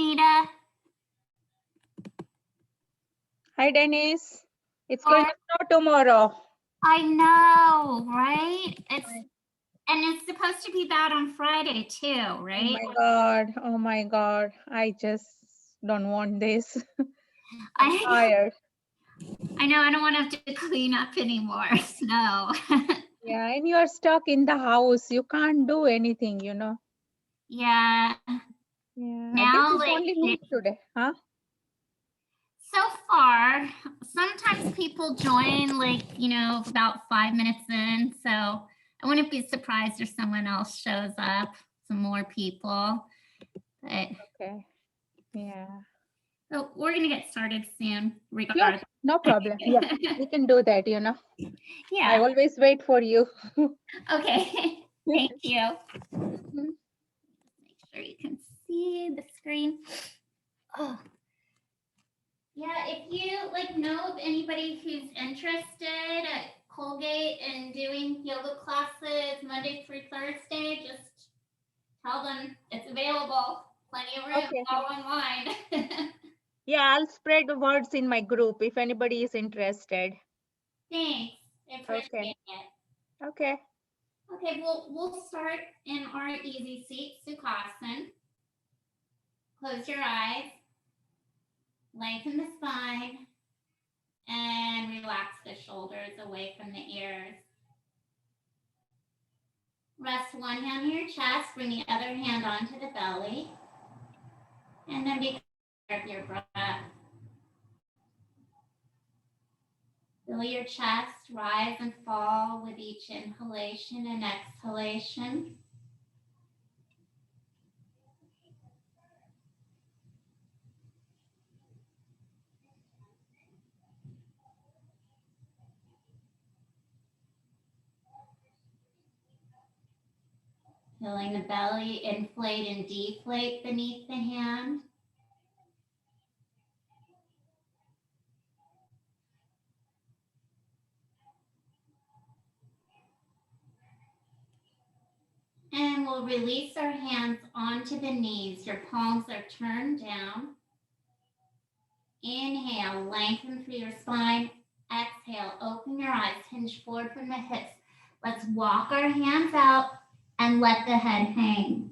Nita. Hi, Dennis. It's going to snow tomorrow. I know, right? It's supposed to be bad on Friday too, right? Oh my God. Oh my God. I just don't want this. I'm tired. I know, I don't want to have to clean up anymore snow. Yeah, and you are stuck in the house. You can't do anything, you know. Yeah. Yeah, I guess Now, it's only me today, huh? So far, sometimes people join like, about 5 minutes in. So I wouldn't be surprised if someone else shows up, some more people. But Okay. Yeah. so we're going to get started soon, Yeah, regardless. no problem. Yeah, we can do that, you know. Yeah. I always wait for you. Okay. Thank you. Make sure you can see the screen. Oh. Yeah, if you know of anybody who's interested at Colgate and doing yoga classes Monday through Thursday, just tell them it's available. Plenty of room, Okay. all online. Yeah, I'll spread the words in my group if anybody is interested. Thanks. I appreciate it. Okay. Okay, we'll start in our easy seat, Sukhasana. Close your eyes, lengthen the spine, and relax the shoulders away from the ears. Rest one hand on your chest, bring the other hand onto the belly, and then be aware of your breath. Feel your chest rise and fall with each inhalation and exhalation. Feeling the belly inflate and deflate beneath the hand. And we'll release our hands onto the knees. Your palms are turned down. Inhale, lengthen through your spine. Exhale, open your eyes, hinge forward from the hips. Let's walk our hands out and let the head hang.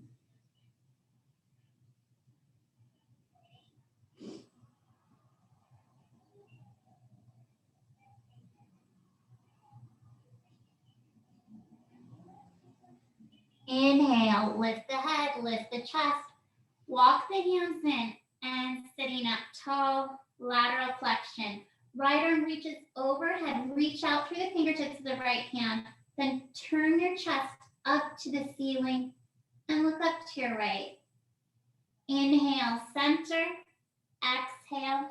Inhale, lift the head, lift the chest. Walk the hands in and sitting up tall, lateral flexion. Right arm reaches overhead, reach out through the fingertips of the right hand. Then turn your chest up to the ceiling and look up to your right. Inhale, center. Exhale.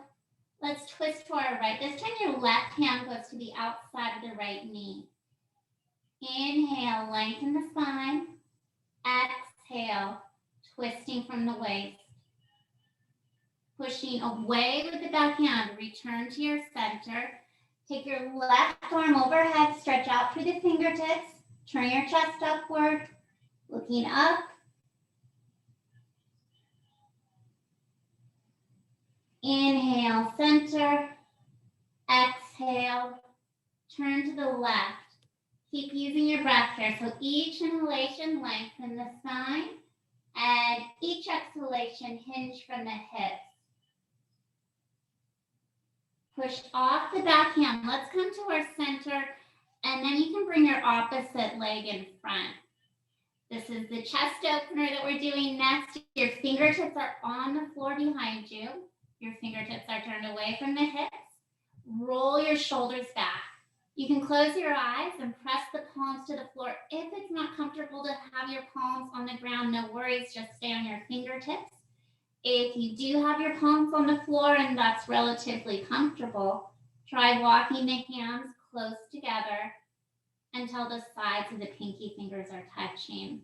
Let's twist to our right. This time your left hand goes to the outside of the right knee. Inhale, lengthen the spine. Exhale, twisting from the waist. Pushing away with the back hand, return to your center. Take your left arm overhead, stretch out through the fingertips. Turn your chest upward, looking up. Inhale, center. Exhale, turn to the left. Keep using your breath here. So each inhalation, lengthen the spine, and each exhalation, hinge from the hips. Push off the back hand. Let's come to our center, and then you can bring your opposite leg in front. This is the chest opener that we're doing next. Your fingertips are on the floor behind you. Your fingertips are turned away from the hips. Roll your shoulders back. You can close your eyes and press the palms to the floor. If it's not comfortable to have your palms on the ground, no worries, just stay on your fingertips. If you do have your palms on the floor and that's relatively comfortable, try walking the hands close together until the sides of the pinky fingers are touching.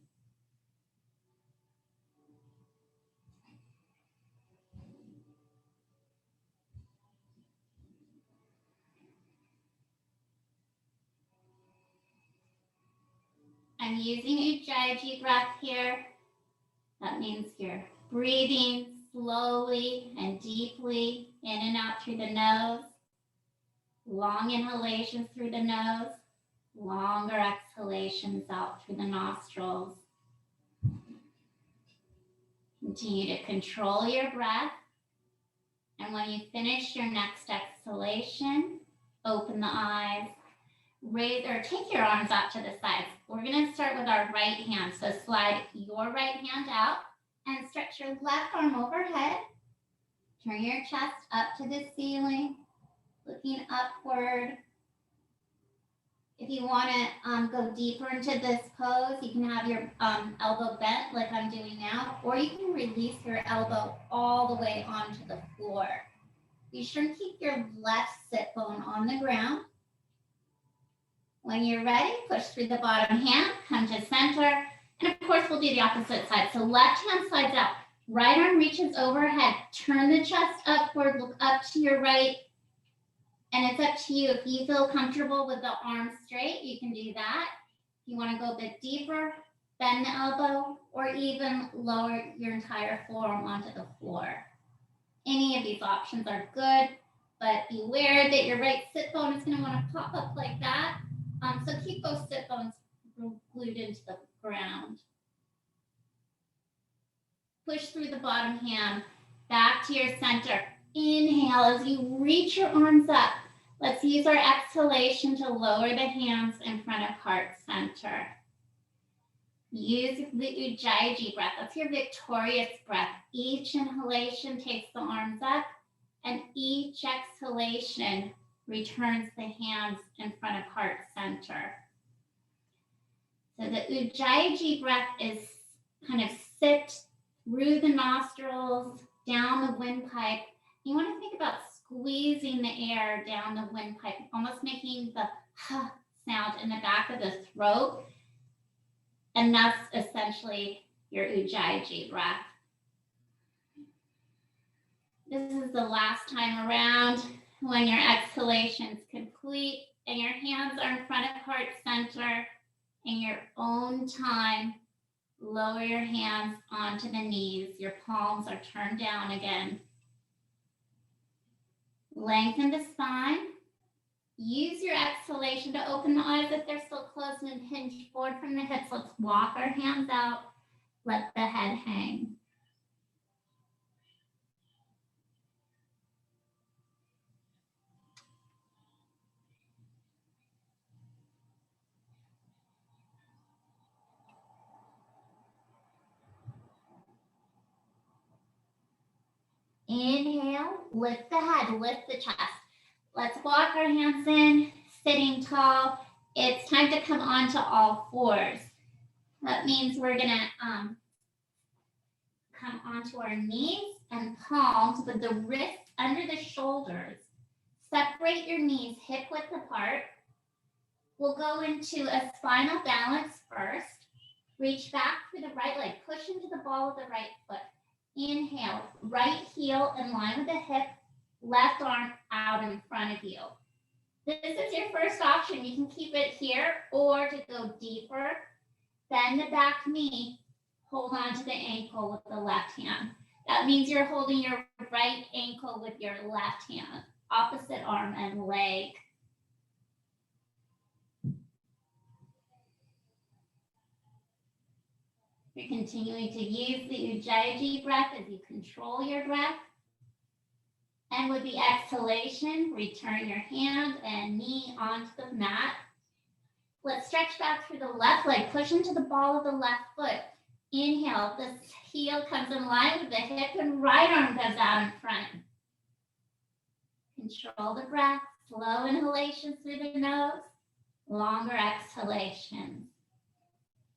I'm using Ujjayi breath here. That means you're breathing slowly and deeply in and out through the nose. Long inhalations through the nose, longer exhalations out through the nostrils. Continue to control your breath. And when you finish your next exhalation, open the eyes, raise or take your arms out to the sides. We're going to start with our right hand. So slide your right hand out and stretch your left arm overhead. Turn your chest up to the ceiling, looking upward. If you want to go deeper into this pose, you can have your elbow bent like I'm doing now, or you can release your elbow all the way onto the floor. Be sure to keep your left sit bone on the ground. When you're ready, push through the bottom hand, come to center, and of course we'll do the opposite side. So left hand slides out, right arm reaches overhead, turn the chest upward, look up to your right, and it's up to you. If you feel comfortable with the arms straight, you can do that. If you want to go a bit deeper, bend the elbow, or even lower your entire forearm onto the floor. Any of these options are good, but beware that your right sit bone is going to want to pop up like that. So keep those sit bones glued into the ground. Push through the bottom hand, back to your center. Inhale as you reach your arms up. Let's use our exhalation to lower the hands in front of heart center. Use the Ujjayi breath. That's your victorious breath. Each inhalation takes the arms up, and each exhalation returns the hands in front of heart center. So the Ujjayi breath is kind of sit through the nostrils, down the windpipe. You want to think about squeezing the air down the windpipe, almost making the huh sound in the back of the throat. And that's essentially your Ujjayi breath. This is the last time around. When your exhalation is complete and your hands are in front of heart center, in your own time, lower your hands onto the knees. Your palms are turned down again. Lengthen the spine. Use your exhalation to open the eyes if they're still closed and hinge forward from the hips. Let's walk our hands out. Let the head hang. Inhale, lift the head, lift the chest. Let's walk our hands in, sitting tall. It's time to come onto all fours. That means we're gonna come onto our knees and palms with the wrists under the shoulders. Separate your knees hip width apart. We'll go into a spinal balance first. Reach back for the right leg. Push into the ball of the right foot. Inhale, right heel in line with the hip, left arm out in front of you. This is your first option. You can keep it here, or to go deeper, bend the back knee, hold on to the ankle with the left hand. That means you're holding your right ankle with your left hand, opposite arm and leg. You're continuing to use the Ujjayi breath as you control your breath. And with the exhalation, return your hand and knee onto the mat. Let's stretch back through the left leg. Push into the ball of the left foot. Inhale, the heel comes in line with the hip and right arm goes out in front. Control the breath. Slow inhalations through the nose, longer exhalations.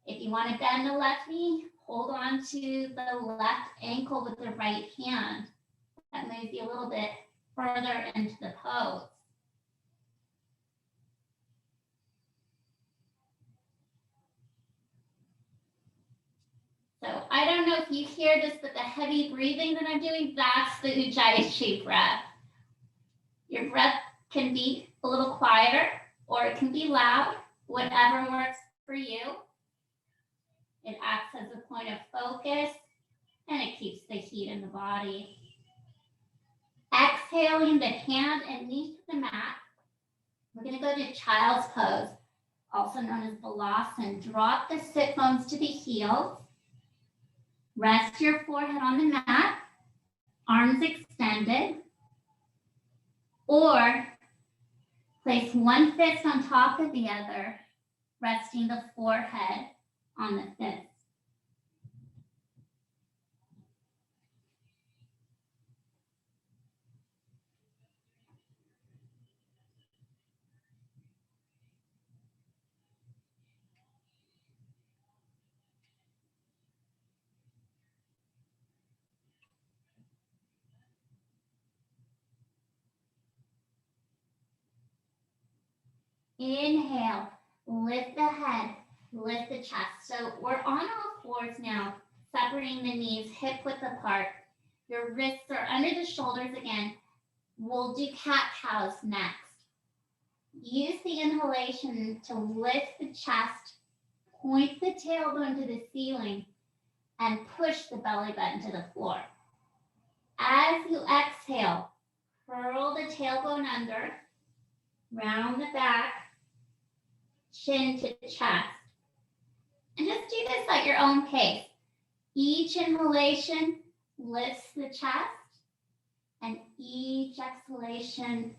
If you want to bend the left knee, hold on to the left ankle with the right hand. That moves you a little bit further into the pose. So I don't know if you hear this, but the heavy breathing that I'm doing, that's the Ujjayi breath. Your breath can be a little quieter or it can be loud, whatever works for you. It acts as a point of focus and it keeps the heat in the body. Exhaling the hand and knee to the mat. We're going to go to child's pose, also known as Balasana. Drop the sit bones to the heels. Rest your forehead on the mat, arms extended, or place one fist on top of the other, resting the forehead on the fist. Inhale, lift the head, lift the chest. So we're on all fours now, separating the knees hip width apart. Your wrists are under the shoulders again. We'll do cat-cows next. Use the inhalation to lift the chest, point the tailbone to the ceiling, and push the belly button to the floor. As you exhale, curl the tailbone under, round the back, chin to chest. And just do this at your own pace. Each inhalation lifts the chest, and each exhalation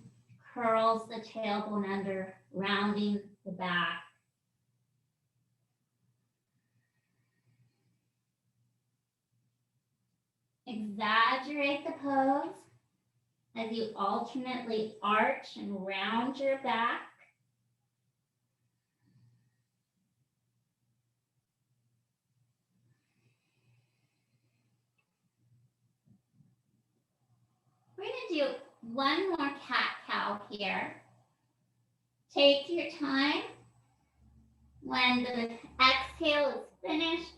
curls the tailbone under, rounding the back. Exaggerate the pose as you alternately arch and round your back. We're going to do one more cat-cow here. Take your time. When the exhale is finished,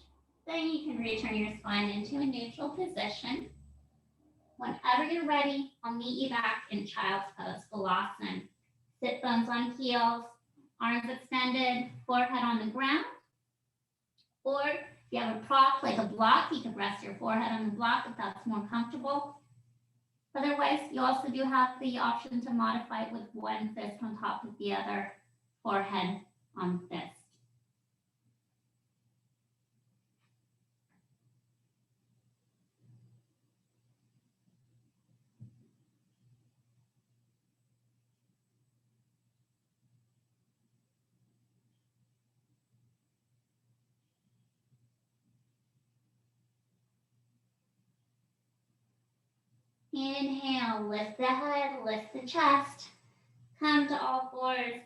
then you can return your spine into a neutral position. Whenever you're ready, I'll meet you back in child's pose, Balasana. Sit bones on heels, arms extended, forehead on the ground. Or if you have a prop like a block, you can rest your forehead on the block if that's more comfortable. Otherwise, you also do have the option to modify it with one fist on top of the other, forehead on fist. Inhale, lift the head, lift the chest. Come to all fours.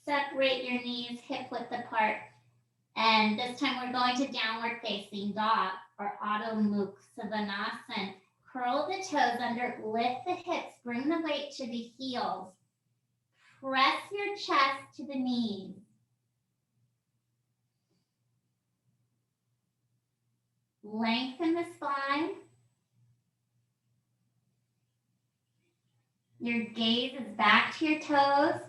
Separate your knees hip width apart. And this time we're going to downward facing dog or Adho Mukha Svanasana. Curl the toes under, lift the hips, bring the weight to the heels. Press your chest to the knees. Lengthen the spine. Your gaze is back to your toes.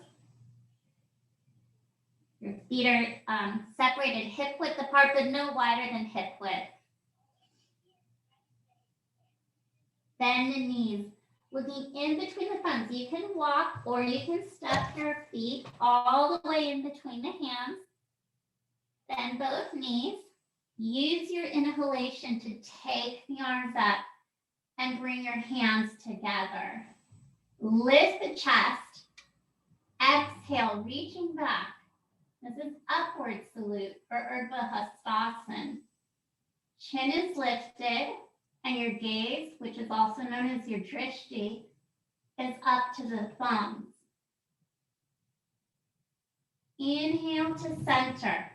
Your feet are separated hip width apart, but no wider than hip width. Bend the knees, looking in between the thumbs. You can walk or you can step your feet all the way in between the hands. Bend both knees. Use your inhalation to take the arms up and bring your hands together. Lift the chest. Exhale, reaching back. This is upward salute or Urdhva Hastasana. Chin is lifted and your gaze, which is also known as your drishti, is up to the thumbs. Inhale to center.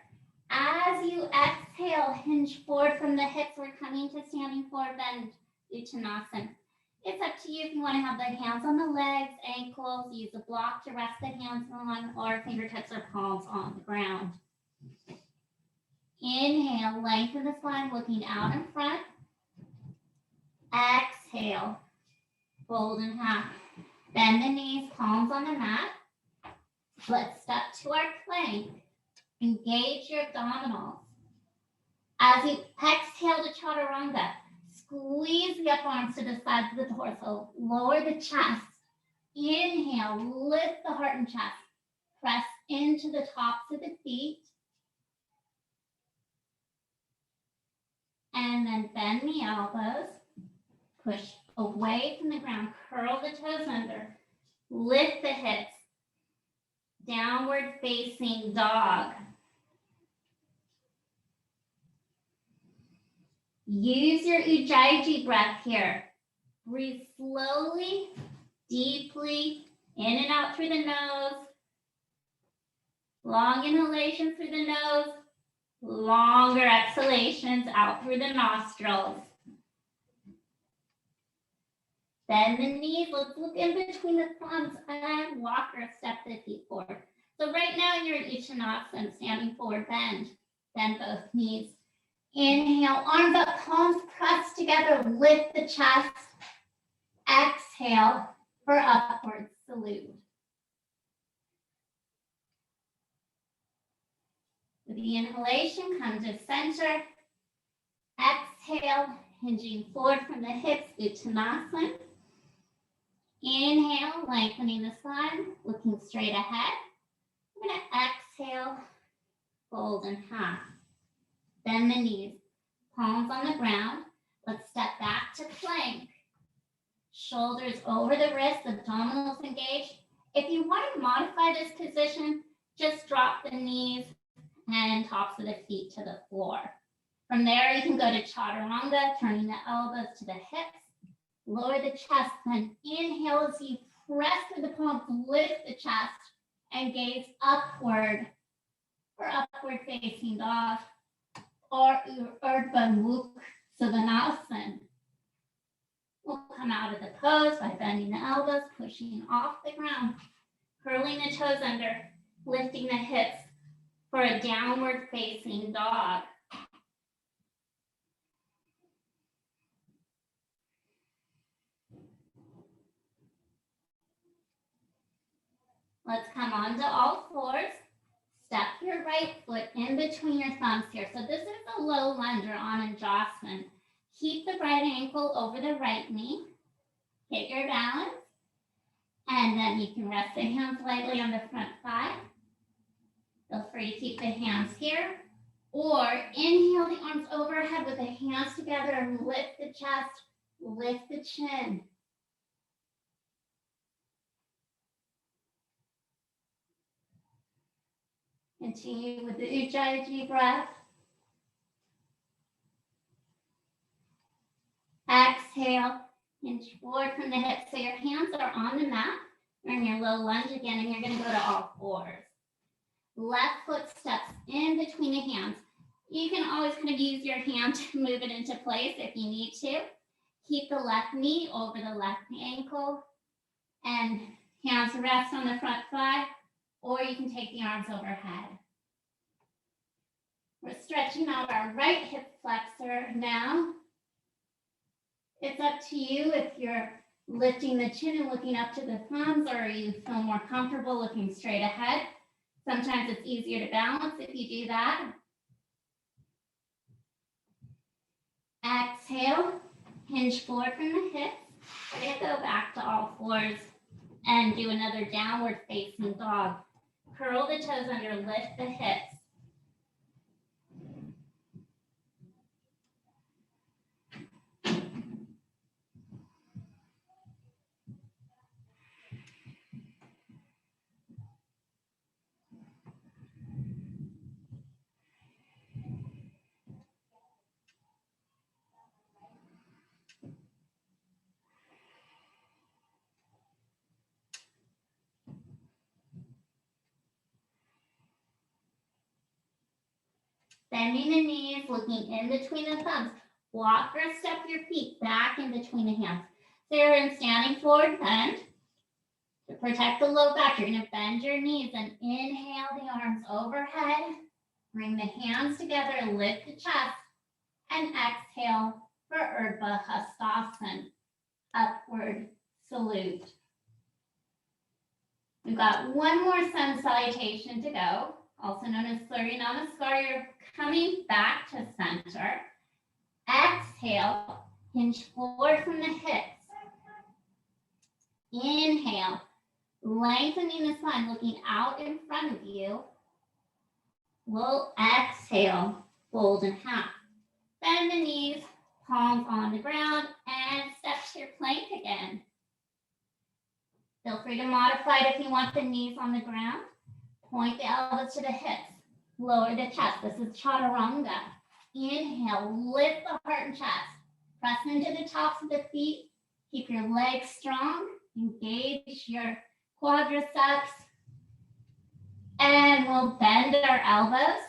As you exhale, hinge forward from the hips. We're coming to standing forward bend, Uttanasana. It's up to you if you want to have the hands on the legs, ankles, use a block to rest the hands on, or fingertips or palms on the ground. Inhale, lengthen the spine, looking out in front. Exhale, fold in half. Bend the knees, palms on the mat. Let's step to our plank. Engage your abdominals. As you exhale to chaturanga, Squeeze the upper arms to the sides of the torso. Lower the chest. Inhale, lift the heart and chest. Press into the tops of the feet. And then bend the elbows. Push away from the ground. Curl the toes under. Lift the hips. Downward facing dog. Use your Ujjayi breath here. Breathe slowly, deeply, in and out through the nose. Long inhalations through the nose. Longer exhalations out through the nostrils. Bend the knees. Let's look in between the thumbs and walk or step the feet forward. So right now you're in Uttanasana, standing forward bend. Bend both knees. Inhale, arms up, palms pressed together, lift the chest. Exhale for upward salute. With the inhalation, come to center. Exhale, hinging forward from the hips, Uttanasana. Inhale, lengthening the spine, looking straight ahead. We're going to exhale, fold in half. Bend the knees, palms on the ground. Let's step back to plank. Shoulders over the wrists, abdominals engaged. If you want to modify this position, just drop the knees and tops of the feet to the floor. From there, you can go to chaturanga, turning the elbows to the hips. Lower the chest, then inhale as you press through the palms, lift the chest, and gaze upward for upward facing dog or Urdhva Mukha Savasana. We'll come out of the pose by bending the elbows, pushing off the ground, curling the toes under, lifting the hips for a downward facing dog. Let's come onto all fours. Step your right foot in between your thumbs here. So this is a low lunge or Anandrasana. Keep the right ankle over the right knee. Get your balance. And then you can rest the hands lightly on the front thigh. Feel free to keep the hands here. Or inhale the arms overhead with the hands together and lift the chest, lift the chin. Continue with the Ujjayi breath. Exhale, hinge forward from the hips so your hands are on the mat. You're in your low lunge again, and you're going to go to all fours. Left foot steps in between the hands. You can always kind of use your hand to move it into place if you need to. Keep the left knee over the left ankle, and hands rest on the front thigh, or you can take the arms overhead. We're stretching out our right hip flexor now. It's up to you if you're lifting the chin and looking up to the thumbs, or you feel more comfortable looking straight ahead. Sometimes it's easier to balance if you do that. Exhale, hinge forward from the hips. We're going to go back to all fours and do another downward facing dog. Curl the toes under, lift the hips. Bending the knees, looking in between the thumbs. Walk or step your feet back in between the hands. So you're in standing forward bend. To protect the low back, you're going to bend your knees and inhale the arms overhead. Bring the hands together, lift the chest, and exhale for Urdhva Hastasana, upward salute. We've got one more sun salutation to go, also known as Surya Namaskar. You're coming back to center. Exhale, Hinge forward from the hips. Inhale, lengthening the spine, looking out in front of you. We'll exhale, fold in half. Bend the knees, palms on the ground, and step to your plank again. Feel free to modify it if you want the knees on the ground. Point the elbows to the hips. Lower the chest. This is chaturanga. Inhale, lift the heart and chest. Press into the tops of the feet. Keep your legs strong. Engage your quadriceps. And we'll bend our elbows.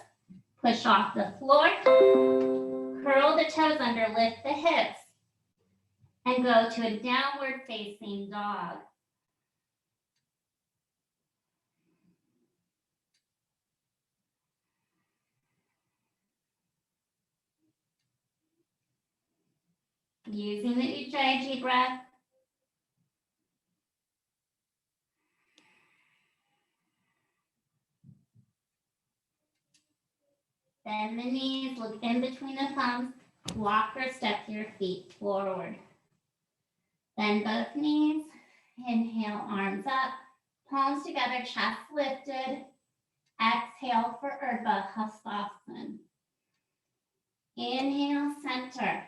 Push off the floor. Curl the toes under, lift the hips. And go to a downward facing dog. Using the Ujjayi breath. Bend the knees, look in between the thumbs, walk or step your feet forward. Bend both knees, inhale, arms up, palms together, chest lifted. Exhale for Urdhva Hastasana. Inhale, center.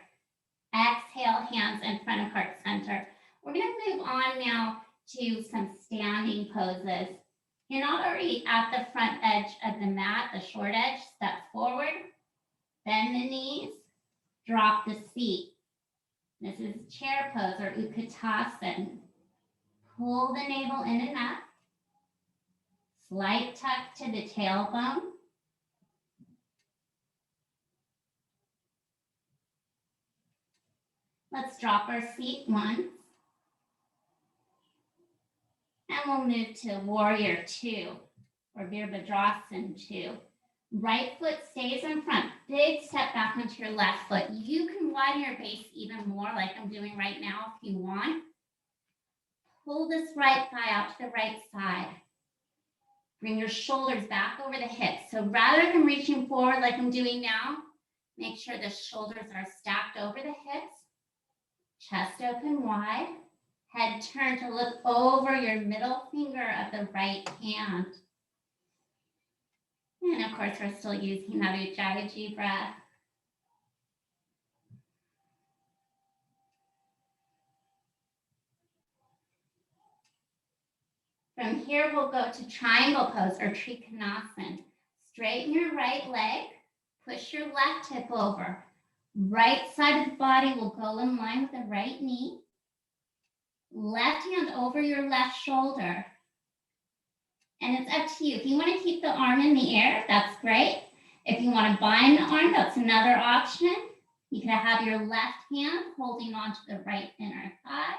Exhale, hands in front of heart center. We're going to move on now to some standing poses. You're not already at the front edge of the mat, the short edge. Step forward, bend the knees, drop the feet. This is chair pose or Utkatasana. Pull the navel in and up. Slight tuck to the tailbone. Let's drop our feet once. And we'll move to Warrior Two or Virabhadrasana 2. Right foot stays in front. Big step back onto your left foot. You can widen your base even more like I'm doing right now if you want. Pull this right thigh out to the right side. Bring your shoulders back over the hips. So rather than reaching forward like I'm doing now, make sure the shoulders are stacked over the hips. Chest open wide. Head turn to look over your middle finger of the right hand. And of course, we're still using that Ujjayi breath. From here, we'll go to triangle pose or Trikonasana. Straighten your right leg, push your left hip over. Right side of the body will go in line with the right knee. Left hand over your left shoulder. And it's up to you. If you want to keep the arm in the air, that's great. If you want to bind the arm, that's another option. You can have your left hand holding onto the right inner thigh.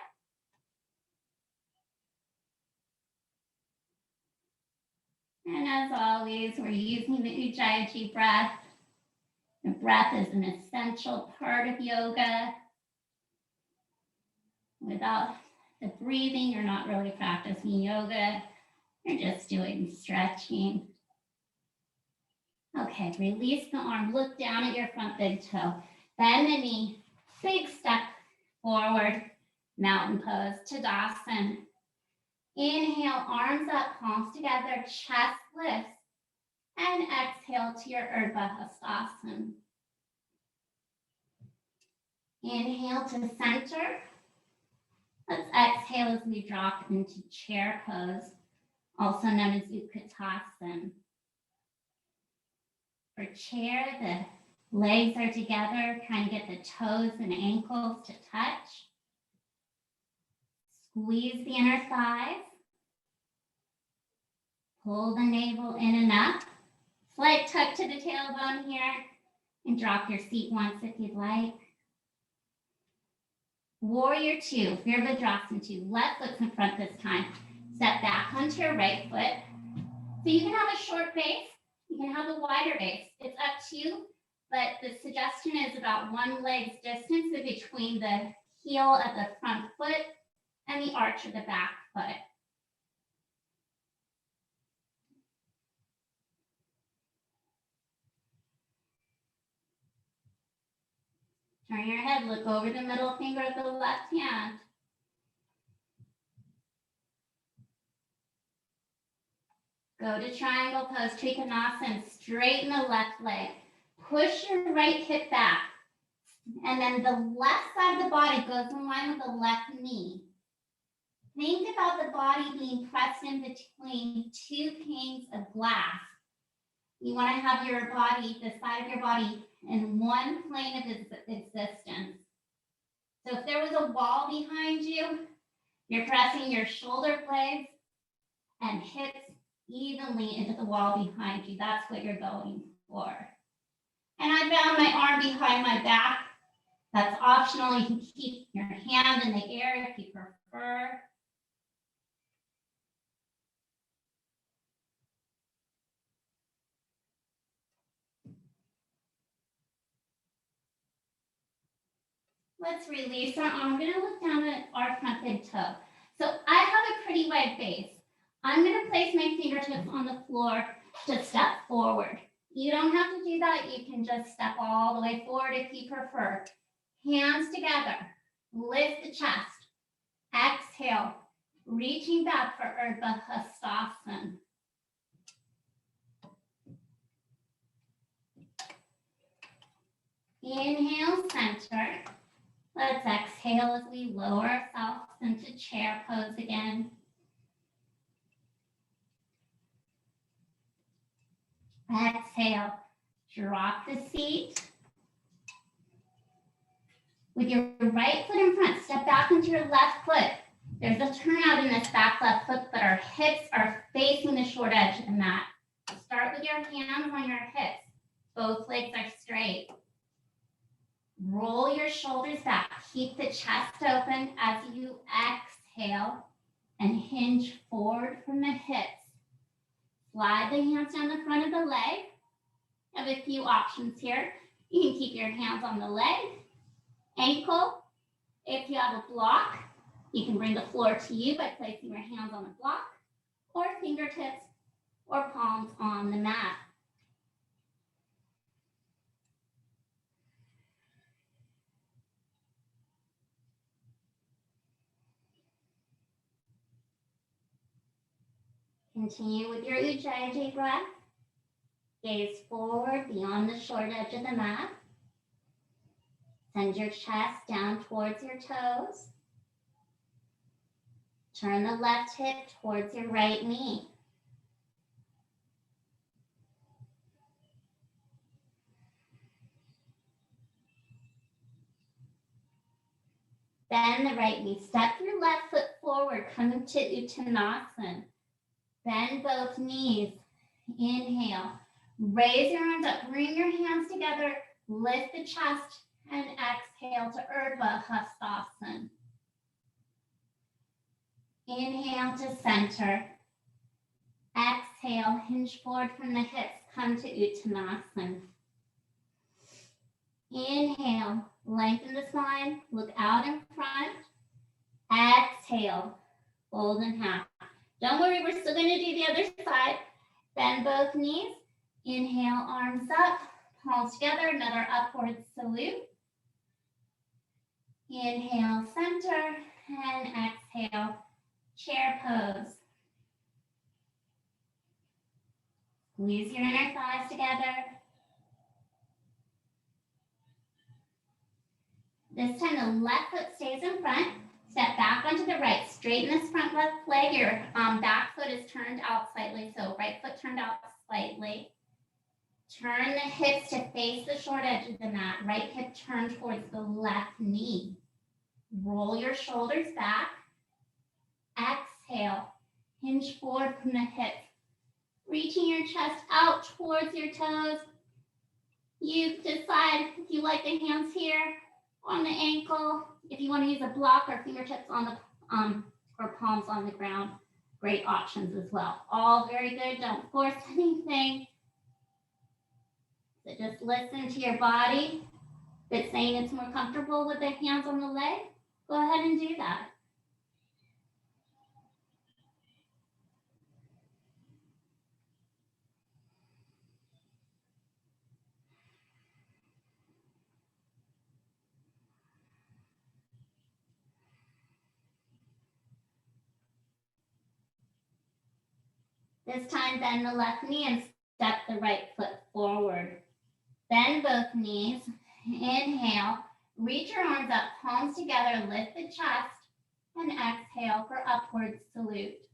And as always, we're using the Ujjayi breath. The breath is an essential part of yoga. Without the breathing, you're not really practicing yoga. You're just doing stretching. Okay, release the arm. Look down at your front big toe. Bend the knee. Big step forward. Mountain pose, Tadasana. Inhale, arms up, palms together, chest lifts. And exhale to your Urdhva Hastasana. Inhale to center. Let's exhale as we drop into chair pose, also known as Utkatasana. For chair, the legs are together, trying to get the toes and ankles to touch. Squeeze the inner thighs. Pull the navel in and up. Slight tuck to the tailbone here. And drop your feet once if you'd like. Warrior Two, Virabhadrasana 2. Left foot's in front this time. Step back onto your right foot. So you can have a short base. You can have a wider base. It's up to you. But the suggestion is about one leg's distance between the heel of the front foot and the arch of the back foot. Turn your head, look over the middle finger of the left hand. Go to triangle pose, Trikonasana, straighten the left leg. Push your right hip back. And then the left side of the body goes in line with the left knee. Think about the body being pressed in between two panes of glass. You want to have your body, the side of your body, in one plane of existence. So if there was a wall behind you, you're pressing your shoulder blades and hips evenly into the wall behind you. That's what you're going for. And I bound my arm behind my back. That's optional. You can keep your hand in the air if you prefer. Let's release our arm. I'm going to look down at our front big toe. So I have a pretty wide base. I'm going to place my fingertips on the floor to step forward. You don't have to do that. You can just step all the way forward if you prefer. Hands together. Lift the chest. Exhale. Reaching back for Urdhva Hastasana. Inhale, center. Let's exhale as we lower ourselves into chair pose again. Exhale, drop the seat. With your right foot in front, step back into your left foot. There's a turnout in this back left foot, but our hips are facing the short edge of the mat. Start with your hands on your hips. Both legs are straight. Roll your shoulders back. Keep the chest open as you exhale and hinge forward from the hips. Slide the hands down the front of the leg. I have a few options here. You can keep your hands on the leg, ankle. If you have a block, you can bring the floor to you by placing your hands on the block, or fingertips or palms on the mat. Continue with your Ujjayi breath. Gaze forward beyond the short edge of the mat. Send your chest down towards your toes. Turn the left hip towards your right knee. Bend the right knee. Step your left foot forward, coming to Uttanasana. Bend both knees. Inhale. Raise your arms up. Bring your hands together. Lift the chest and exhale to Urdhva Hastasana. Inhale to center. Exhale, hinge forward from the hips. Come to Uttanasana. Inhale, lengthen the spine. Look out in front. Exhale, fold in half. Don't worry, we're still going to do the other side. Bend both knees. Inhale, arms up, palms together, another upward salute. Inhale, center, and exhale, chair pose. Squeeze your inner thighs together. This time the left foot stays in front. Step back onto the right. Straighten this front left leg. Your back foot is turned out slightly, so right foot turned out slightly. Turn the hips to face the short edge of the mat. Right hip turned towards the left knee. Roll your shoulders back. Exhale. Hinge forward from the hips. Reaching your chest out towards your toes. You decide if you like the hands here on the ankle. If you want to use a block or fingertips on the or palms on the ground, great options as well. All very good. Don't force anything. So just listen to your body. If it's saying it's more comfortable with the hands on the leg, go ahead and do that. This time, bend the left knee and step the right foot forward. Bend both knees. Inhale. Reach your arms up, palms together, lift the chest, and exhale for upward salute.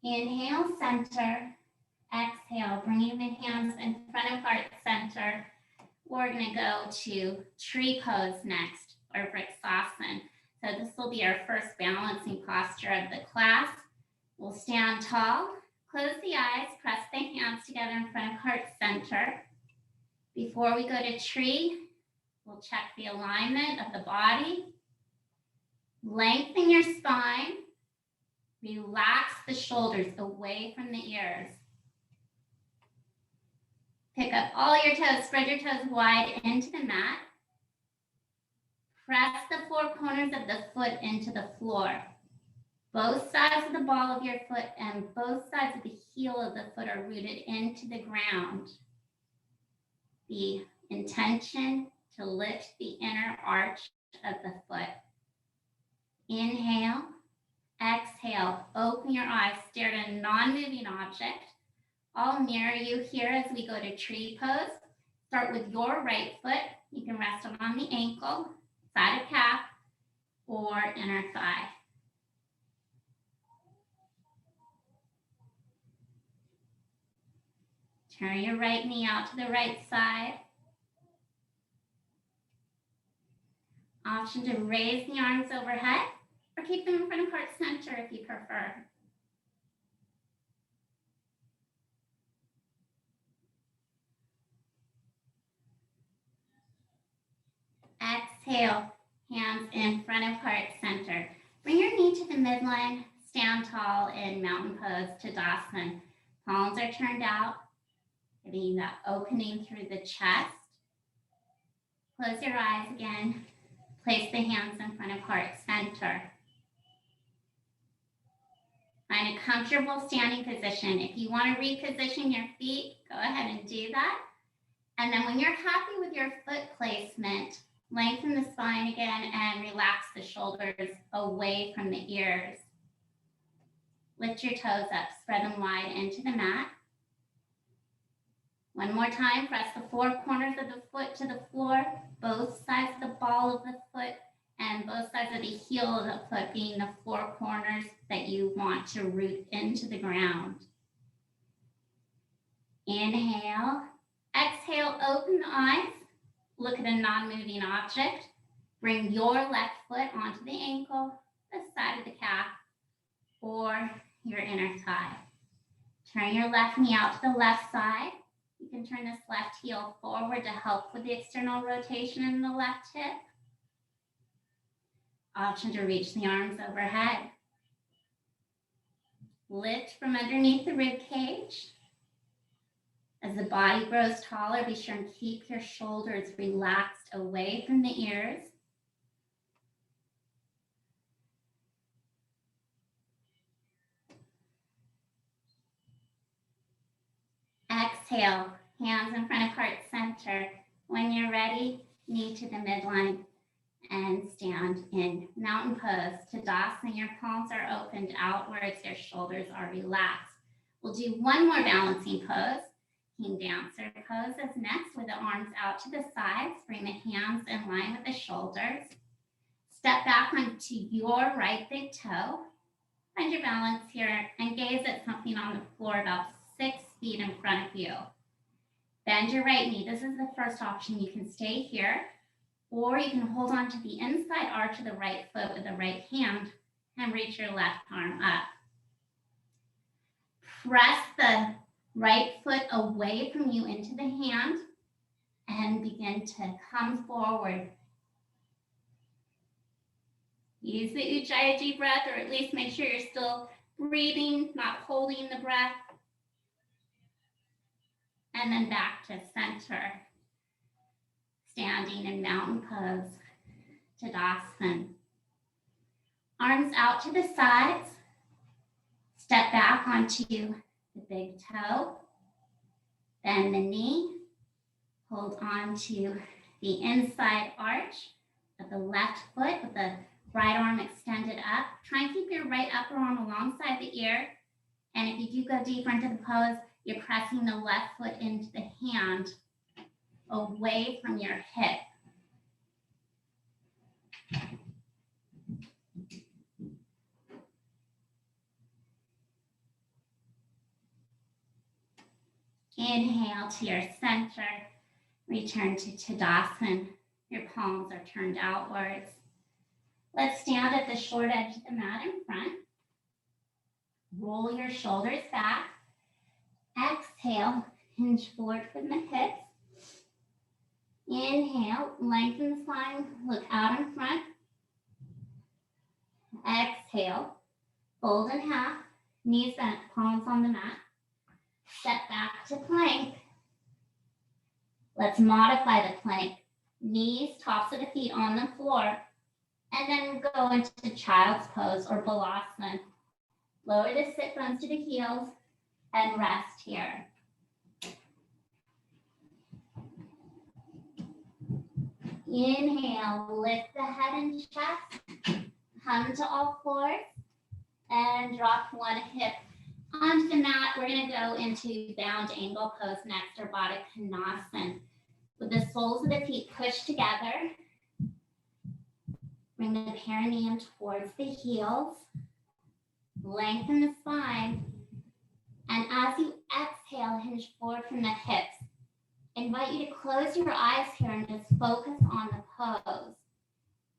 Inhale, center. Exhale, bringing the hands in front of heart center. We're going to go to tree pose next, or Vrksasana. So this will be our first balancing posture of the class. We'll stand tall, close the eyes, press the hands together in front of heart center. Before we go to tree, we'll check the alignment of the body. Lengthen your spine. Relax the shoulders away from the ears. Pick up all your toes, spread your toes wide into the mat. Press the four corners of the foot into the floor. Both sides of the ball of your foot and both sides of the heel of the foot are rooted into the ground. The intention to lift the inner arch of the foot. Inhale, exhale, open your eyes, stare at a non-moving object. I'll mirror you here as we go to tree pose. Start with your right foot. You can rest on the ankle, side of calf, or inner thigh. Turn your right knee out to the right side. Option to raise the arms overhead or keep them in front of heart center if you prefer. Exhale, hands in front of heart center. Bring your knee to the midline, stand tall in mountain pose, Tadasana. Palms are turned out, giving that opening through the chest. Close your eyes again. Place the hands in front of heart center. Find a comfortable standing position. If you want to reposition your feet, go ahead and do that. And then when you're happy with your foot placement, lengthen the spine again and relax the shoulders away from the ears. Lift your toes up, spread them wide into the mat. One more time, press the four corners of the foot to the floor, both sides of the ball of the foot and both sides of the heel of the foot being the four corners that you want to root into the ground. Inhale, exhale, open the eyes, look at a non-moving object. Bring your left foot onto the ankle, the side of the calf, or your inner thigh. Turn your left knee out to the left side. You can turn this left heel forward to help with the external rotation in the left hip. Option to reach the arms overhead. Lift from underneath the rib cage. As the body grows taller, be sure and keep your shoulders relaxed away from the ears. Exhale, hands in front of heart center. When you're ready, knee to the midline and stand in mountain pose. Tadasana, your palms are opened outwards, your shoulders are relaxed. We'll do one more balancing pose. King Dancer pose is next with the arms out to the sides. Bring the hands in line with the shoulders. Step back onto your right big toe. Find your balance here and gaze at something on the floor about 6 feet in front of you. Bend your right knee. This is the first option. You can stay here, or you can hold on to the inside arch of the right foot with the right hand and reach your left arm up. Press the right foot away from you into the hand and begin to come forward. Use the Ujjayi breath, or at least make sure you're still breathing, not holding the breath. And then back to center. Standing in mountain pose, Tadasana. Arms out to the sides. Step back onto the big toe. Bend the knee. Hold on to the inside arch of the left foot with the right arm extended up. Try and keep your right upper arm alongside the ear And if you do go deeper into the pose, you're pressing the left foot into the hand away from your hip. Inhale to your center. Return to Tadasana. Your palms are turned outwards. Let's stand at the short edge of the mat in front. Roll your shoulders back. Exhale, hinge forward from the hips. Inhale, lengthen the spine, look out in front. Exhale, fold in half, knees bent, palms on the mat. Step back to plank. Let's modify the plank. Knees, tops of the feet on the floor, and then go into child's pose or balasana. Lower the sit bones to the heels and rest here. Inhale, lift the head and chest, come to all fours, and drop one hip onto the mat. We're going to go into bound angle pose next, or Baddha Konasana. With the soles of the feet pushed together, bring the perineum towards the heels, lengthen the spine, and as you exhale, hinge forward from the hips. Invite you to close your eyes here and just focus on the pose.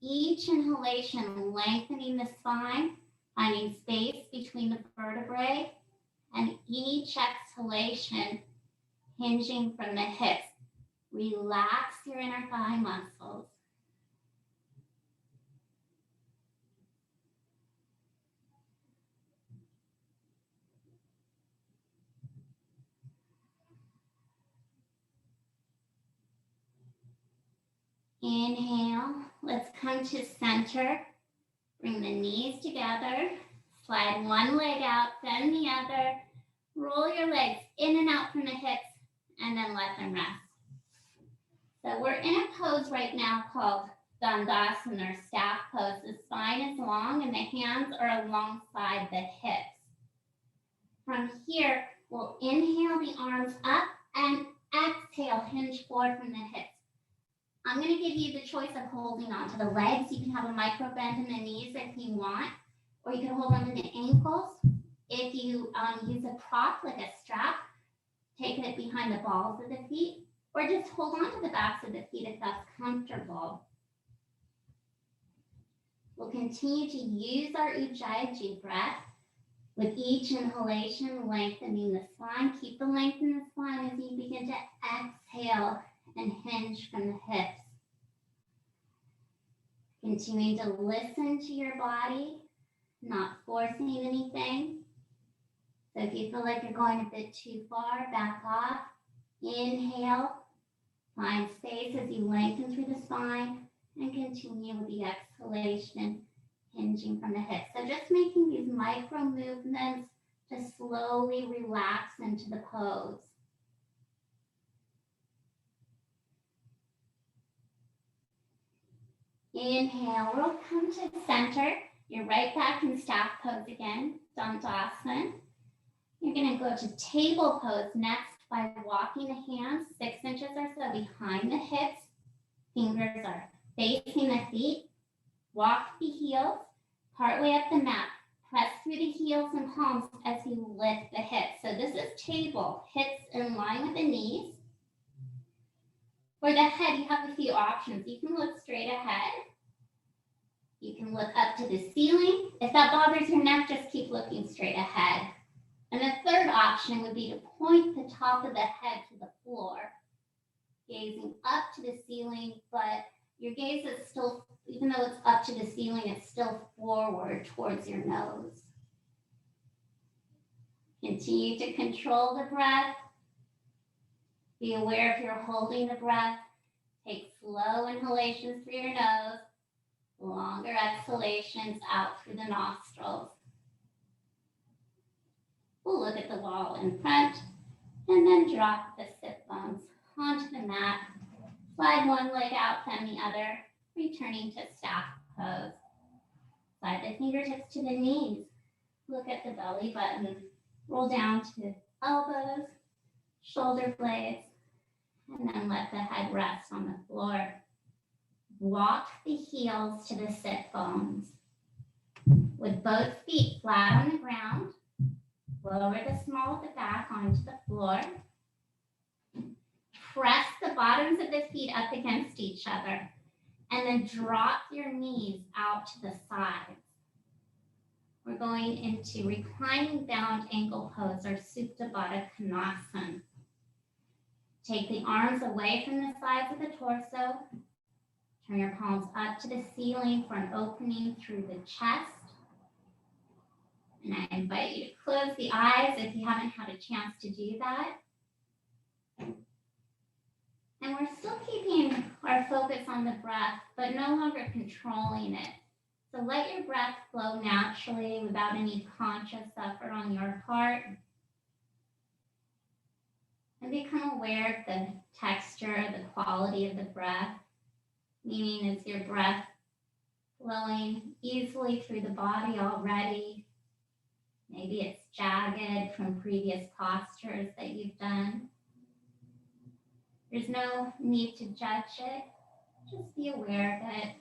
Each inhalation lengthening the spine, finding space between the vertebrae, and each exhalation hinging from the hips. Relax your inner thigh muscles. Inhale, let's come to center. Bring the knees together. Slide one leg out, then the other. Roll your legs in and out from the hips, and then let them rest. So we're in a pose right now called Dandasana, or staff pose. The spine is long and the hands are alongside the hips. From here, we'll inhale the arms up and exhale, hinge forward from the hips. I'm going to give you the choice of holding onto the legs. You can have a micro bend in the knees if you want, or you can hold on to the ankles. If you use a prop like a strap, take it behind the balls of the feet, or just hold on to the backs of the feet if that's comfortable. We'll continue to use our Ujjayi breath with each inhalation, lengthening the spine. Keep the length in the spine as you begin to exhale and hinge from the hips. Continuing to listen to your body, not forcing anything. So if you feel like you're going a bit too far, back off. Inhale, find space as you lengthen through the spine, and continue with the exhalation, hinging from the hips. So just making these micro movements to slowly relax into the pose. Inhale, we'll come to center. You're right back in staff pose again, Dandasana. You're going to go to table pose next by walking the hands 6 inches or so behind the hips. Fingers are facing the feet. Walk the heels partway up the mat. Press through the heels and palms as you lift the hips. So this is table, hips in line with the knees. For the head, you have a few options. You can look straight ahead. You can look up to the ceiling. If that bothers your neck, just keep looking straight ahead. And the third option would be to point the top of the head to the floor, gazing up to the ceiling, but your gaze is still, even though it's up to the ceiling, it's still forward towards your nose. Continue to control the breath. Be aware if you're holding the breath. Take slow inhalations through your nose, longer exhalations out through the nostrils. We'll look at the wall in front and then drop the sit bones onto the mat. Slide one leg out, then the other, returning to staff pose. Slide the fingertips to the knees. Look at the belly button. Roll down to elbows, shoulder blades, and then let the head rest on the floor. Walk the heels to the sit bones. With both feet flat on the ground, lower the small of the back onto the floor. Press the bottoms of the feet up against each other, and then drop your knees out to the sides. We're going into reclining bound ankle pose, or Supta Baddha Konasana. Take the arms away from the sides of the torso. Turn your palms up to the ceiling for an opening through the chest. And I invite you to close the eyes if you haven't had a chance to do that. And we're still keeping our focus on the breath, but no longer controlling it. So let your breath flow naturally without any conscious effort on your part. And become aware of the texture, the quality of the breath. Meaning, is your breath flowing easily through the body already? Maybe it's jagged from previous postures that you've done. There's no need to judge it. Just be aware of it,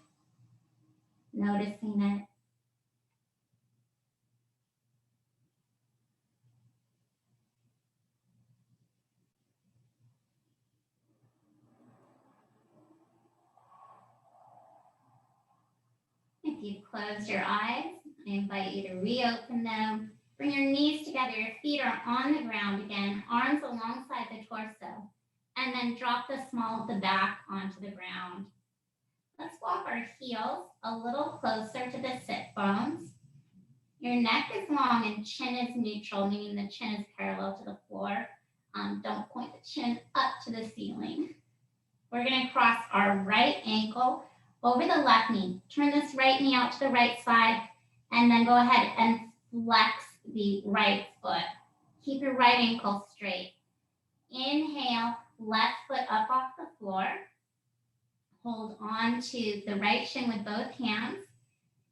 noticing it. If you've closed your eyes, I invite you to reopen them. Bring your knees together. Your feet are on the ground again, arms alongside the torso, and then drop the small of the back onto the ground. Let's walk our heels a little closer to the sit bones. Your neck is long and chin is neutral, meaning the chin is parallel to the floor. Don't point the chin up to the ceiling. We're going to cross our right ankle over the left knee. Turn this right knee out to the right side, and then go ahead and flex the right foot. Keep your right ankle straight. Inhale, left foot up off the floor. Hold on to the right shin with both hands.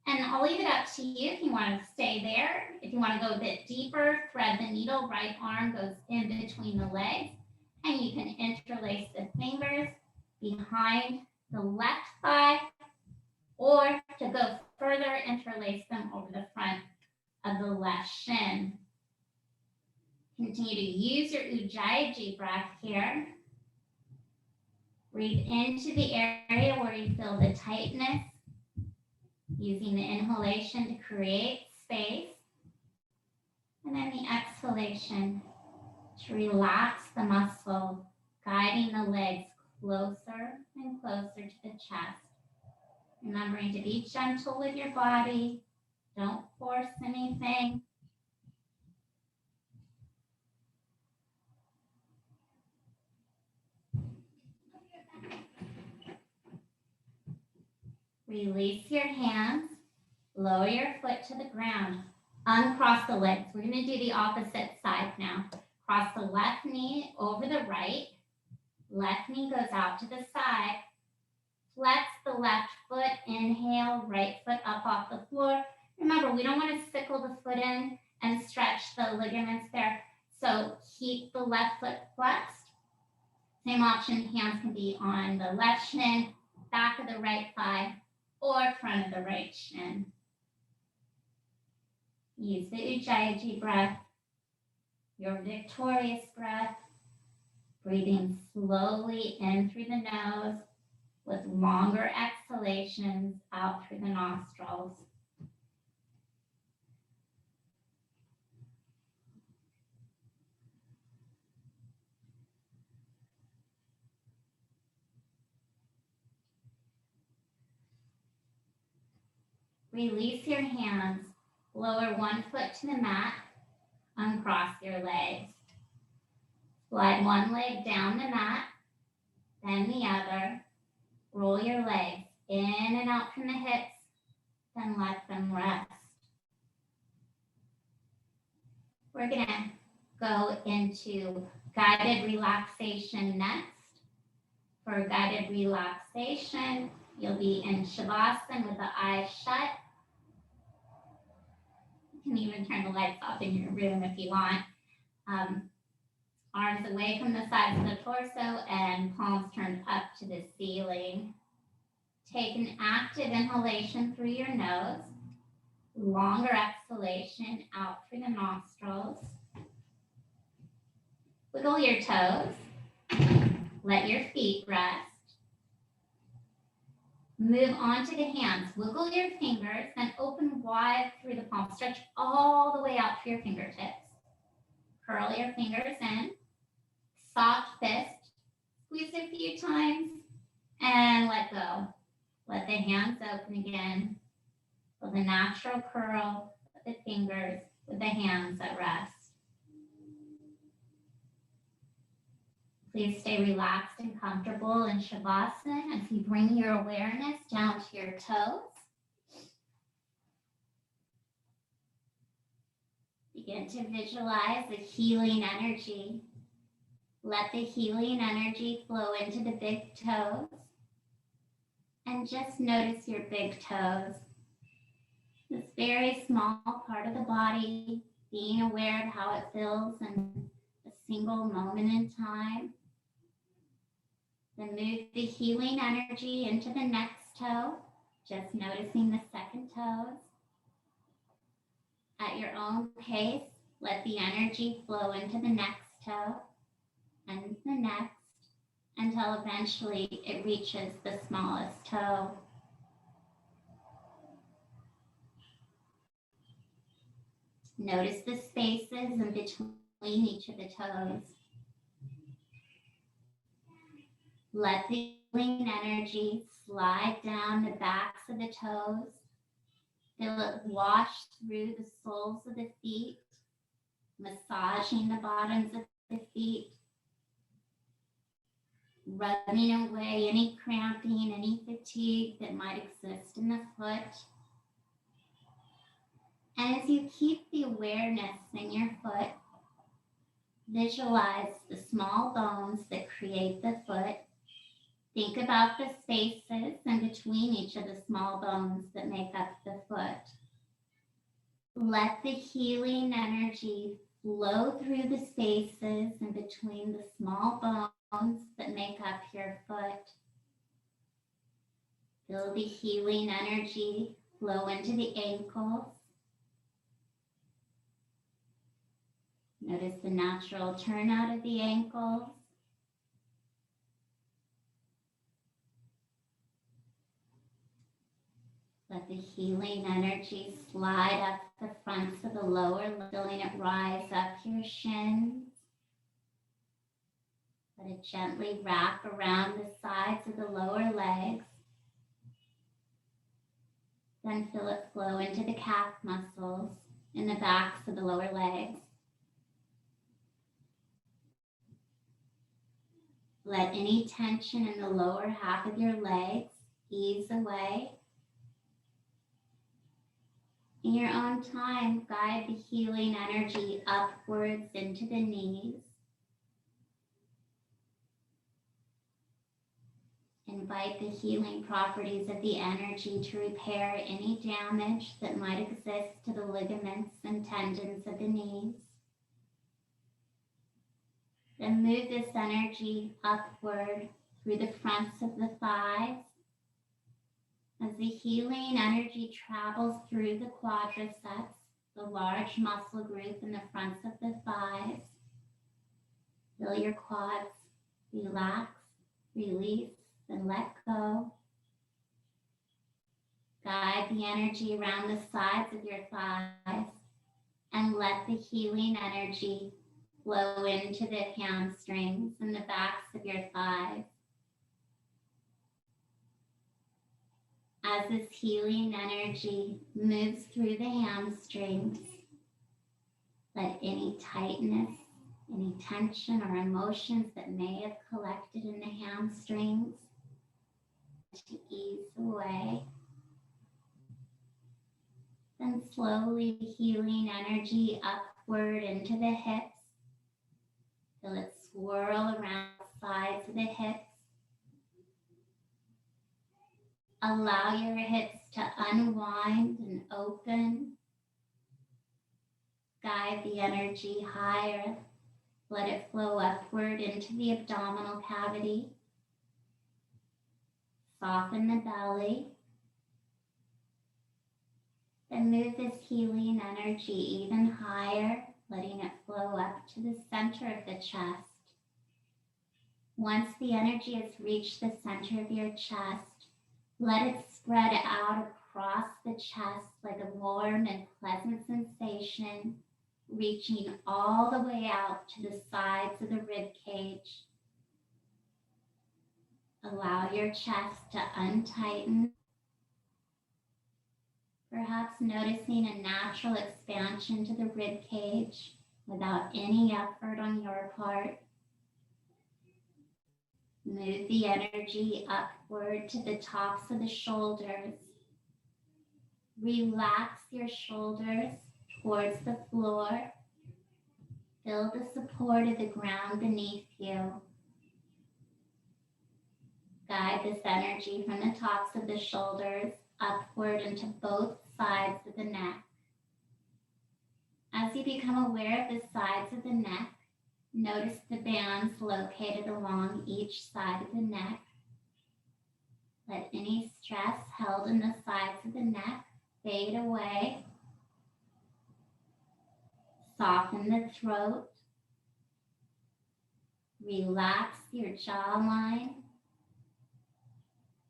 And I'll leave it up to you if you want to stay there. If you want to go a bit deeper, thread the needle. Right arm goes in between the legs. And you can interlace the fingers behind the left thigh, or to go further, interlace them over the front of the left shin. Continue to use your Ujjayi breath here. Breathe into the area where you feel the tightness, using the inhalation to create space, and then the exhalation to relax the muscle, guiding the legs closer and closer to the chest. Remembering to be gentle with your body. Don't force anything. Release your hands. Lower your foot to the ground. Uncross the legs. We're going to do the opposite side now. Cross the left knee over the right. Left knee goes out to the side. Flex the left foot. Inhale, right foot up off the floor. Remember, we don't want to sickle the foot in and stretch the ligaments there. So keep the left foot flexed. Same option, hands can be on the left shin, back of the right thigh, or front of the right shin. Use the Ujjayi breath, your victorious breath, breathing slowly in through the nose with longer exhalations out through the nostrils. Release your hands, lower one foot to the mat, uncross your legs. Slide one leg down the mat, then the other. Roll your legs in and out from the hips, then let them rest. We're going to go into guided relaxation next. For guided relaxation, you'll be in Shavasana with the eyes shut. can even turn the lights off in your room if you want. Arms away from the sides of the torso and palms turned up to the ceiling. Take an active inhalation through your nose, longer exhalation out through the nostrils. Wiggle your toes. Let your feet rest. Move on to the hands. Wiggle your fingers, then open wide through the palms. Stretch all the way out through your fingertips. Curl your fingers in. Soft fist. Squeeze a few times and let go. Let the hands open again. With a natural curl of the fingers with the hands at rest. Please stay relaxed and comfortable in Shavasana as you bring your awareness down to your toes. Begin to visualize the healing energy. Let the healing energy flow into the big toes. And just notice your big toes. This very small part of the body, being aware of how it feels in a single moment in time. Then move the healing energy into the next toe, just noticing the second toes. At your own pace, let the energy flow into the next toe and the next until eventually it reaches the smallest toe. Notice the spaces in between each of the toes. Let the healing energy slide down the backs of the toes. Feel it wash through the soles of the feet, massaging the bottoms of the feet, rubbing away any cramping, any fatigue that might exist in the foot. And as you keep the awareness in your foot, visualize the small bones that create the foot. Think about the spaces in between each of the small bones that make up the foot. Let the healing energy flow through the spaces in between the small bones that make up your foot. Feel the healing energy flow into the ankles. Notice the natural turnout of the ankles. Let the healing energy slide up the fronts of the lower leg, feeling it rise up your shins. Let it gently wrap around the sides of the lower legs. Then feel it flow into the calf muscles in the backs of the lower legs. Let any tension in the lower half of your legs ease away. In your own time, guide the healing energy upwards into the knees. Invite the healing properties of the energy to repair any damage that might exist to the ligaments and tendons of the knees. Then move this energy upward through the fronts of the thighs. As the healing energy travels through the quadriceps, the large muscle group in the fronts of the thighs, feel your quads relax, release, and let go. Guide the energy around the sides of your thighs and let the healing energy flow into the hamstrings and the backs of your thighs. As this healing energy moves through the hamstrings, let any tightness, any tension or emotions that may have collected in the hamstrings to ease away. Then slowly healing energy upward into the hips. Feel it swirl around the sides of the hips. Allow your hips to unwind and open. Guide the energy higher. Let it flow upward into the abdominal cavity. Soften the belly. Then move this healing energy even higher, letting it flow up to the center of the chest. Once the energy has reached the center of your chest, let it spread out across the chest like a warm and pleasant sensation, reaching all the way out to the sides of the rib cage. Allow your chest to untighten, perhaps noticing a natural expansion to the rib cage without any effort on your part. Move the energy upward to the tops of the shoulders. Relax your shoulders towards the floor. Feel the support of the ground beneath you. Guide this energy from the tops of the shoulders upward into both sides of the neck. As you become aware of the sides of the neck, notice the bands located along each side of the neck. Let any stress held in the sides of the neck fade away. Soften the throat. Relax your jawline.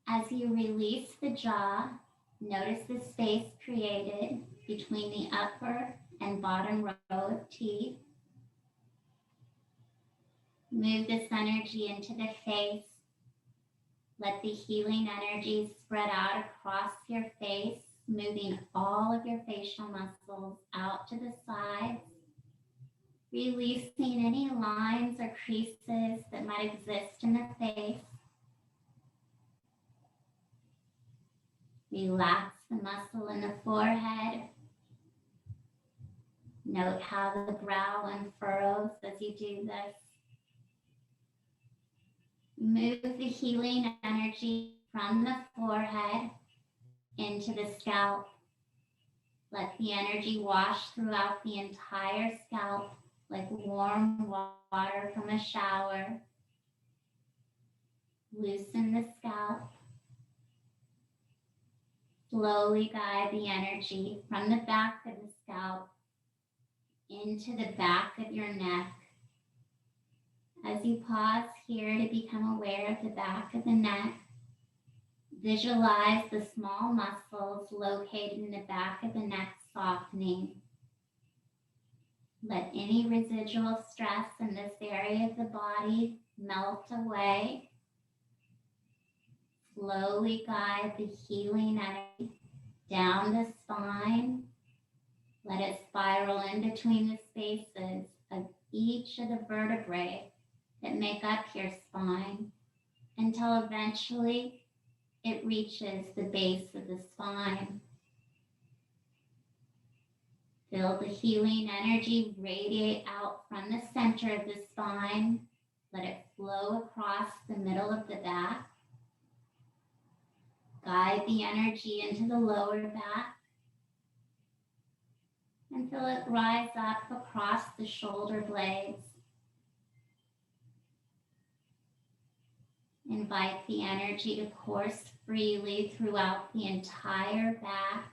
As you release the jaw, notice the space created between the upper and bottom row of teeth. Move this energy into the face. Let the healing energy spread out across your face, moving all of your facial muscles out to the sides, releasing any lines or creases that might exist in the face. Relax the muscle in the forehead. Note how the brow unfurrows as you do this. Move the healing energy from the forehead into the scalp. Let the energy wash throughout the entire scalp like warm water from a shower. Loosen the scalp. Slowly guide the energy from the back of the scalp into the back of your neck. As you pause here to become aware of the back of the neck, visualize the small muscles located in the back of the neck softening. Let any residual stress in this area of the body melt away. Slowly guide the healing energy down the spine. Let it spiral in between the spaces of each of the vertebrae that make up your spine until eventually it reaches the base of the spine. Feel the healing energy radiate out from the center of the spine. Let it flow across the middle of the back. Guide the energy into the lower back and feel it rise up across the shoulder blades. Invite the energy to course freely throughout the entire back,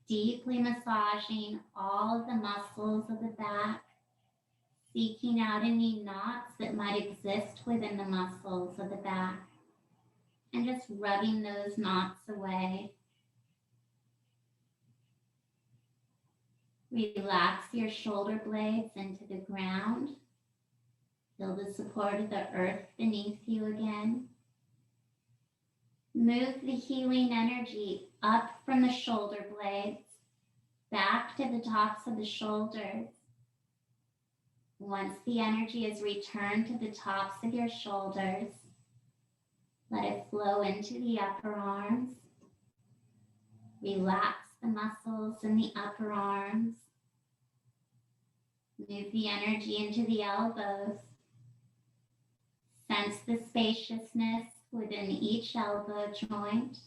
deeply massaging all of the muscles of the back, seeking out any knots that might exist within the muscles of the back, and just rubbing those knots away. Relax your shoulder blades into the ground. Feel the support of the earth beneath you again. Move the healing energy up from the shoulder blades, back to the tops of the shoulders. Once the energy is returned to the tops of your shoulders, let it flow into the upper arms. Relax the muscles in the upper arms. Move the energy into the elbows. Sense the spaciousness within each elbow joint.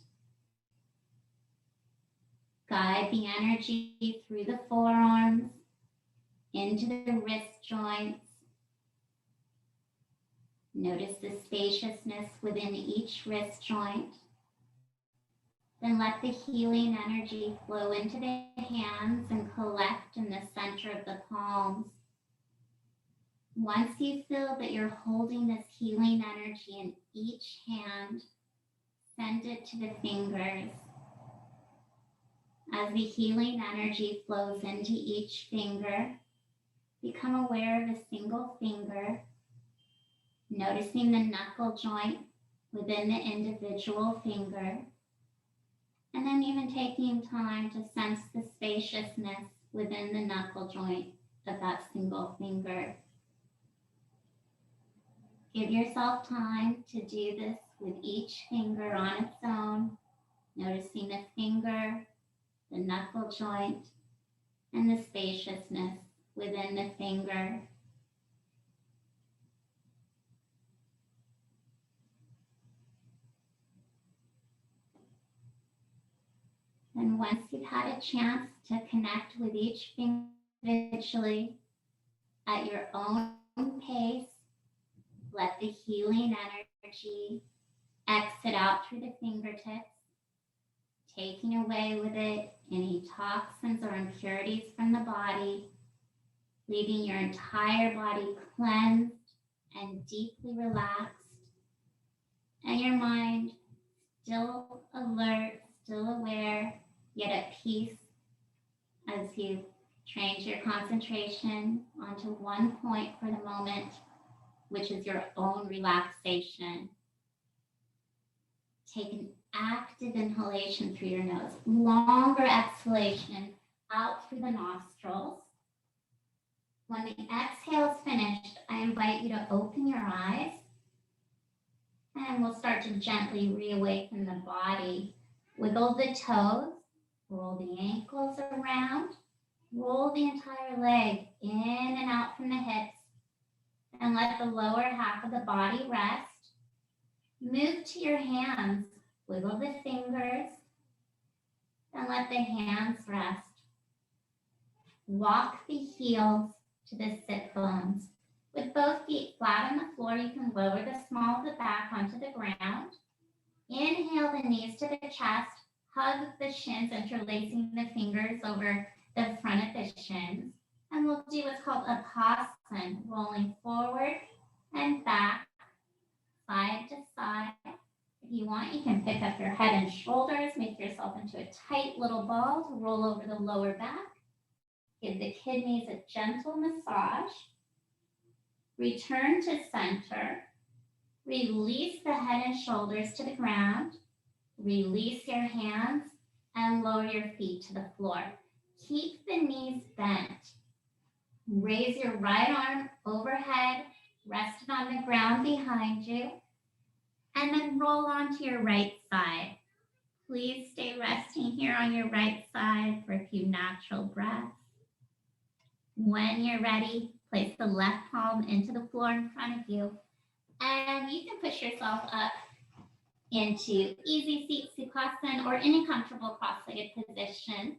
Guide the energy through the forearms, into the wrist joints. Notice the spaciousness within each wrist joint. Then let the healing energy flow into the hands and collect in the center of the palms. Once you feel that you're holding this healing energy in each hand, send it to the fingers. As the healing energy flows into each finger, become aware of a single finger, noticing the knuckle joint within the individual finger, and then even taking time to sense the spaciousness within the knuckle joint of that single finger. Give yourself time to do this with each finger on its own, noticing the finger, the knuckle joint, and the spaciousness within the finger. And once you've had a chance to connect with each finger individually at your own pace, let the healing energy exit out through the fingertips, taking away with it any toxins or impurities from the body, leaving your entire body cleansed and deeply relaxed, and your mind still alert, still aware, yet at peace as you change your concentration onto one point for the moment, which is your own relaxation. Take an active inhalation through your nose, longer exhalation out through the nostrils. When the exhale is finished, I invite you to open your eyes, and we'll start to gently reawaken the body. Wiggle the toes, roll the ankles around, roll the entire leg in and out from the hips, and let the lower half of the body rest. Move to your hands, wiggle the fingers, and let the hands rest. Walk the heels to the sit bones. With both feet flat on the floor, you can lower the small of the back onto the ground. Inhale the knees to the chest, hug the shins, interlacing the fingers over the front of the shins. And we'll do what's called a Upasana, rolling forward and back, side to side. If you want, you can pick up your head and shoulders, make yourself into a tight little ball to roll over the lower back. Give the kidneys a gentle massage. Return to center. Release the head and shoulders to the ground. Release your hands and lower your feet to the floor. Keep the knees bent. Raise your right arm overhead, rest it on the ground behind you, and then roll onto your right side. Please stay resting here on your right side for a few natural breaths. When you're ready, place the left palm into the floor in front of you, and you can push yourself up into easy seat Sukhasana or any comfortable cross-legged position.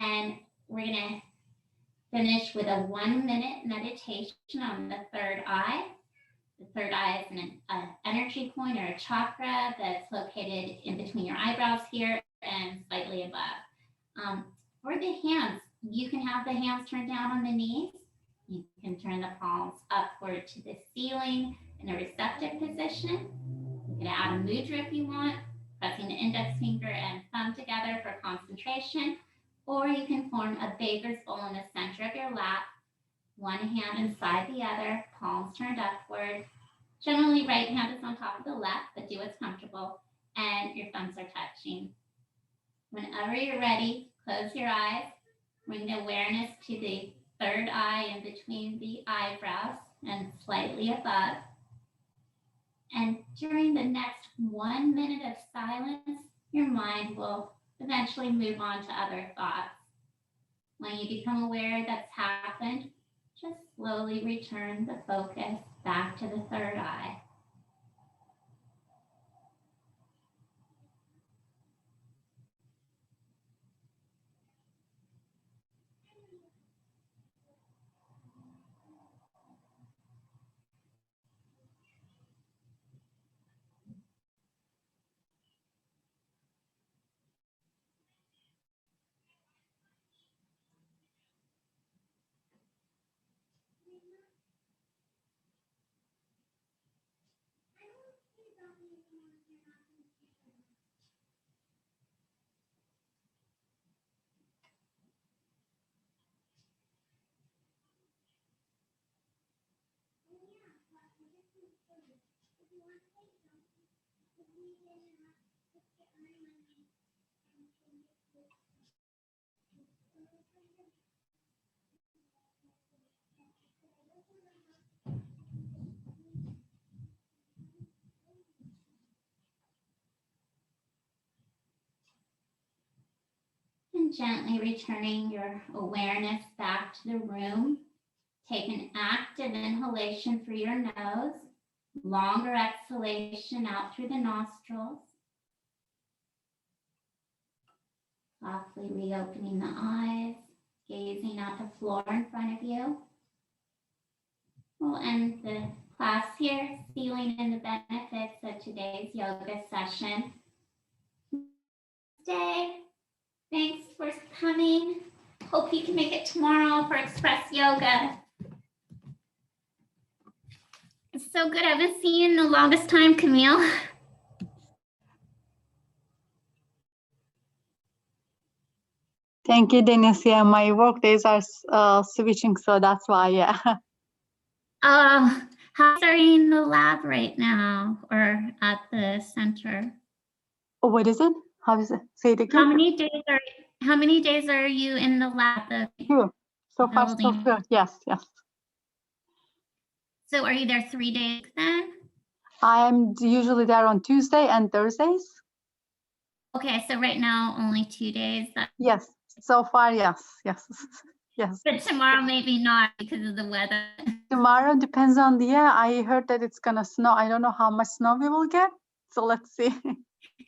And we're going to finish with a 1-minute meditation on the third eye. The third eye is an energy point or a chakra that's located in between your eyebrows here and slightly above. For the hands, you can have the hands turned down on the knees. You can turn the palms upward to the ceiling in a receptive position. You can add a mudra if you want, pressing the index finger and thumb together for concentration, or you can form a baker's bowl in the center of your lap, one hand inside the other, palms turned upward. Generally, right hand is on top of the left, but do what's comfortable, and your thumbs are touching. Whenever you're ready, close your eyes, bring the awareness to the third eye in between the eyebrows and slightly above. And during the next 1 minute of silence, your mind will eventually move on to other thoughts. When you become aware that's happened, just slowly return the focus back to the third eye. And gently returning your awareness back to the room. Take an active inhalation through your nose, longer exhalation out through the nostrils. Softly reopening the eyes, gazing at the floor in front of you. We'll end the class here, sealing in the benefits of today's yoga session. Stay. Thanks for coming. Hope you can make it tomorrow for Express Yoga. It's so good. I haven't seen you in the longest time, Camille. Thank you, Denise. Yeah, my work days are switching, so that's why, yeah. How are you in the lab right now or at the center? Oh, what is it? How is it? Say it again. How many days are you in the lab? Two. So far, so building? good. Yes, yes. So are you there 3 days then? I'm usually there on Tuesday and Thursdays. Okay, so right now only 2 days. Yes, so far, yes, yes, yes. But tomorrow maybe not because of the weather. Tomorrow depends on the, yeah, I heard that it's gonna snow. I don't know how much snow we will get. So let's see.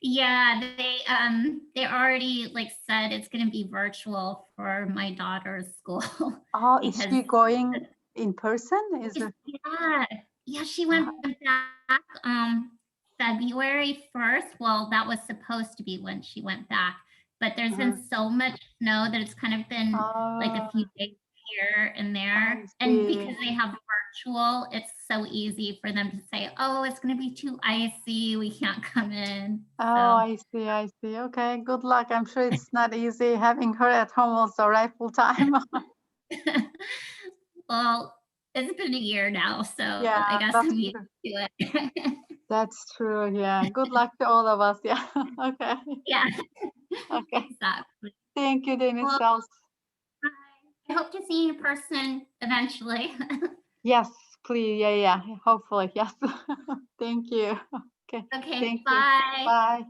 Yeah, they already like said it's gonna be virtual for my daughter's school. Oh, is she going in person? Is it? Yeah, she went back February 1st. Well, that was supposed to be when she went back, but there's been so much snow that it's kind of been like a few days here and there. And because they have virtual, it's so easy for them to say, oh, it's going to be too icy. We can't come in. Oh, I see. I see. Okay. Good luck. I'm sure it's not easy having her at home also, right? Full time. Well, it's been a year now, so Yeah, I guess I'm used to it. That's true. Yeah. Good luck to all of us. Yeah. Okay. Yeah. Okay. Exactly. Thank you, Denise. Well, I hope to see you in person eventually. Yes, please. Yeah, yeah. Hopefully. Yes. Thank you. Okay. Okay, Thank bye. you. Bye.